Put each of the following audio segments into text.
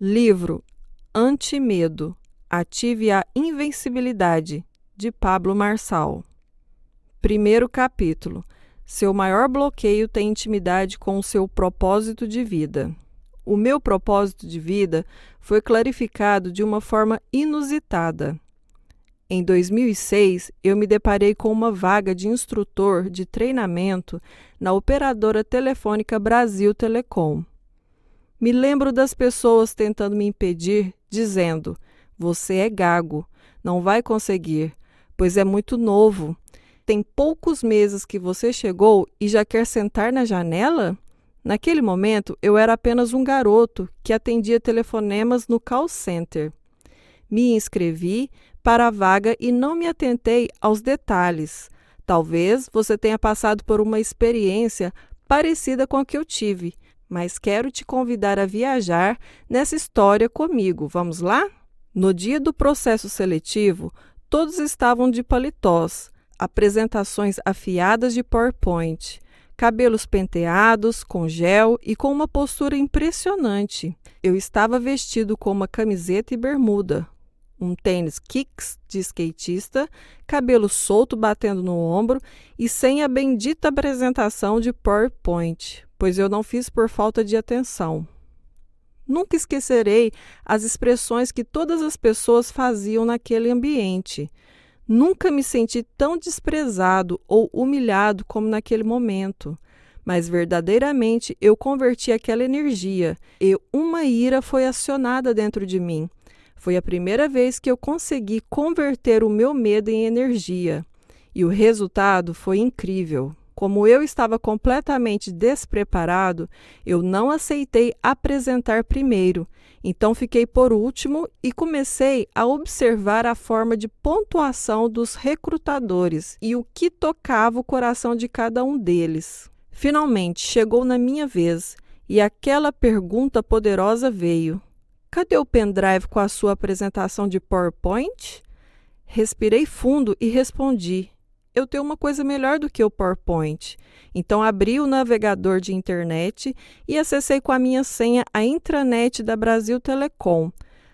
Livro Anti-Medo, Ative a Invencibilidade, de Pablo Marçal. Primeiro capítulo. Seu maior bloqueio tem intimidade com o seu propósito de vida. O meu propósito de vida foi clarificado de uma forma inusitada. Em 2006, eu me deparei com uma vaga de instrutor de treinamento na operadora telefônica Brasil Telecom. Me lembro das pessoas tentando me impedir, dizendo: "Você é gago, não vai conseguir, pois é muito novo. Tem poucos meses que você chegou e já quer sentar na janela?" Naquele momento, eu era apenas um garoto que atendia telefonemas no call center. Me inscrevi para a vaga e não me atentei aos detalhes. Talvez você tenha passado por uma experiência parecida com a que eu tive, mas quero te convidar a viajar nessa história comigo. Vamos lá? No dia do processo seletivo, todos estavam de paletós, apresentações afiadas de PowerPoint, cabelos penteados, com gel e com uma postura impressionante. Eu estava vestido com uma camiseta e bermuda, um tênis Kicks de skatista, cabelo solto batendo no ombro e sem a bendita apresentação de PowerPoint, pois eu não fiz por falta de atenção. Nunca esquecerei as expressões que todas as pessoas faziam naquele ambiente. Nunca me senti tão desprezado ou humilhado como naquele momento, mas verdadeiramente eu converti aquela energia e uma ira foi acionada dentro de mim. Foi a primeira vez que eu consegui converter o meu medo em energia, e o resultado foi incrível. Como eu estava completamente despreparado, eu não aceitei apresentar primeiro, então fiquei por último e comecei a observar a forma de pontuação dos recrutadores e o que tocava o coração de cada um deles. Finalmente chegou na minha vez e aquela pergunta poderosa veio: "Cadê o pendrive com a sua apresentação de PowerPoint?" Respirei fundo e respondi: "Eu tenho uma coisa melhor do que o PowerPoint." Então abri o navegador de internet e acessei com a minha senha a intranet da Brasil Telecom,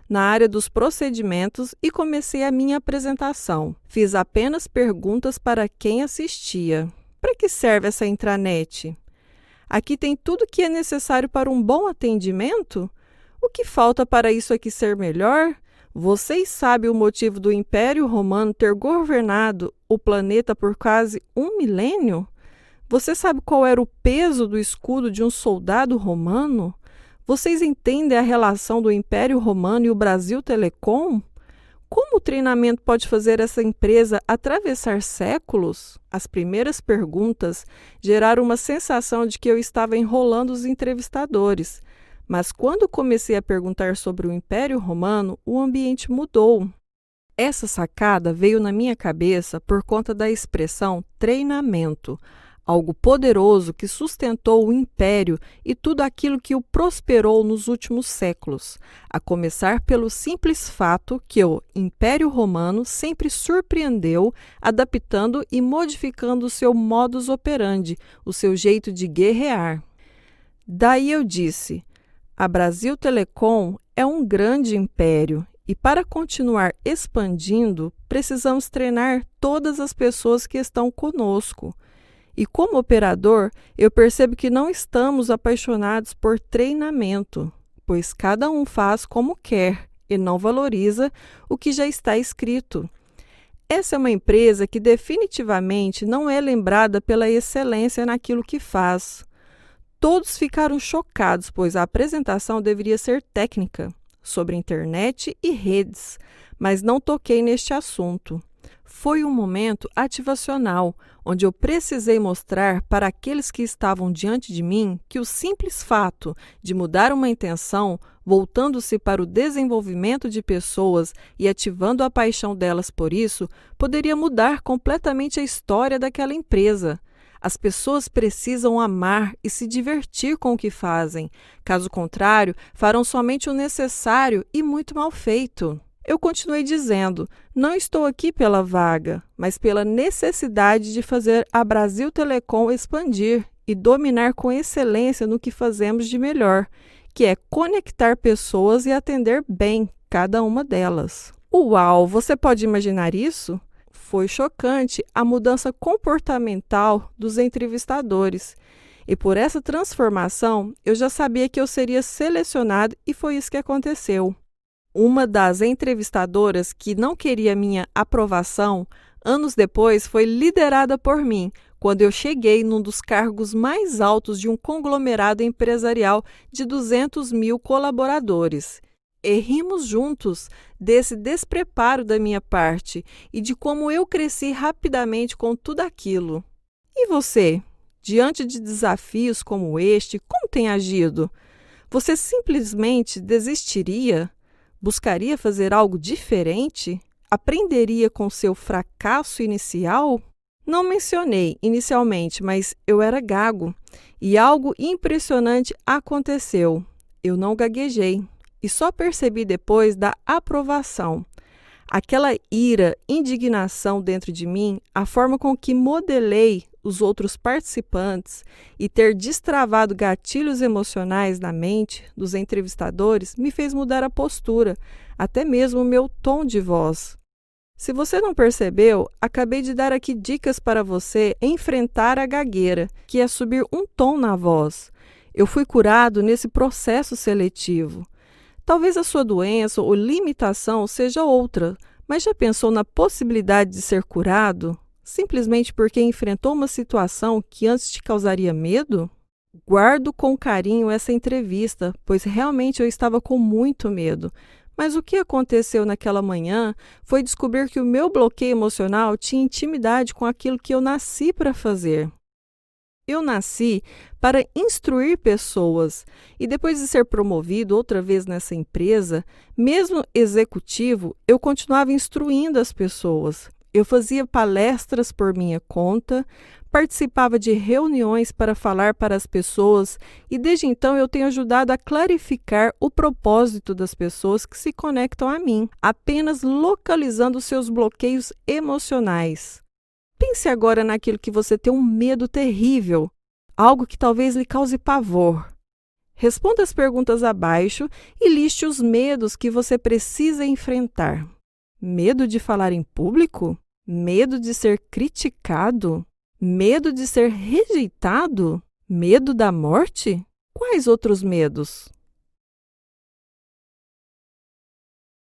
na área dos procedimentos, e comecei a minha apresentação. Fiz apenas perguntas para quem assistia. Para que serve essa intranet? Aqui tem tudo o que é necessário para um bom atendimento? O que falta para isso aqui ser melhor? Vocês sabem o motivo do Império Romano ter governado o planeta por quase 1 milênio? Você sabe qual era o peso do escudo de um soldado romano? Vocês entendem a relação do Império Romano e o Brasil Telecom? Como o treinamento pode fazer essa empresa atravessar séculos? As primeiras perguntas geraram uma sensação de que eu estava enrolando os entrevistadores. Mas quando comecei a perguntar sobre o Império Romano, o ambiente mudou. Essa sacada veio na minha cabeça por conta da expressão treinamento, algo poderoso que sustentou o império e tudo aquilo que o prosperou nos últimos séculos, a começar pelo simples fato que o Império Romano sempre surpreendeu, adaptando e modificando o seu modus operandi, o seu jeito de guerrear. Daí eu disse: a Brasil Telecom é um grande império e, para continuar expandindo, precisamos treinar todas as pessoas que estão conosco. E como operador, eu percebo que não estamos apaixonados por treinamento, pois cada um faz como quer e não valoriza o que já está escrito. Essa é uma empresa que definitivamente não é lembrada pela excelência naquilo que faz. Todos ficaram chocados, pois a apresentação deveria ser técnica, sobre internet e redes, mas não toquei neste assunto. Foi um momento ativacional, onde eu precisei mostrar para aqueles que estavam diante de mim que o simples fato de mudar uma intenção, voltando-se para o desenvolvimento de pessoas e ativando a paixão delas por isso, poderia mudar completamente a história daquela empresa. As pessoas precisam amar e se divertir com o que fazem. Caso contrário, farão somente o necessário e muito mal feito. Eu continuei dizendo: não estou aqui pela vaga, mas pela necessidade de fazer a Brasil Telecom expandir e dominar com excelência no que fazemos de melhor, que é conectar pessoas e atender bem cada uma delas. Uau, você pode imaginar isso? Foi chocante a mudança comportamental dos entrevistadores. E por essa transformação, eu já sabia que eu seria selecionado e foi isso que aconteceu. Uma das entrevistadoras que não queria minha aprovação, anos depois foi liderada por mim, quando eu cheguei num dos cargos mais altos de um conglomerado empresarial de 200 mil colaboradores. E rimos juntos desse despreparo da minha parte e de como eu cresci rapidamente com tudo aquilo. E você? Diante de desafios como este, como tem agido? Você simplesmente desistiria? Buscaria fazer algo diferente? Aprenderia com seu fracasso inicial? Não mencionei inicialmente, mas eu era gago e algo impressionante aconteceu. Eu não gaguejei e só percebi depois da aprovação. Aquela ira, indignação dentro de mim, a forma com que modelei os outros participantes e ter destravado gatilhos emocionais na mente dos entrevistadores me fez mudar a postura, até mesmo o meu tom de voz. Se você não percebeu, acabei de dar aqui dicas para você enfrentar a gagueira, que é subir um tom na voz. Eu fui curado nesse processo seletivo. Talvez a sua doença ou limitação seja outra, mas já pensou na possibilidade de ser curado? Simplesmente porque enfrentou uma situação que antes te causaria medo? Guardo com carinho essa entrevista, pois realmente eu estava com muito medo. Mas o que aconteceu naquela manhã foi descobrir que o meu bloqueio emocional tinha intimidade com aquilo que eu nasci para fazer. Eu nasci para instruir pessoas e depois de ser promovido outra vez nessa empresa, mesmo executivo, eu continuava instruindo as pessoas. Eu fazia palestras por minha conta, participava de reuniões para falar para as pessoas e desde então eu tenho ajudado a clarificar o propósito das pessoas que se conectam a mim, apenas localizando seus bloqueios emocionais. Pense agora naquilo que você tem um medo terrível, algo que talvez lhe cause pavor. Responda as perguntas abaixo e liste os medos que você precisa enfrentar. Medo de falar em público? Medo de ser criticado? Medo de ser rejeitado? Medo da morte? Quais outros medos?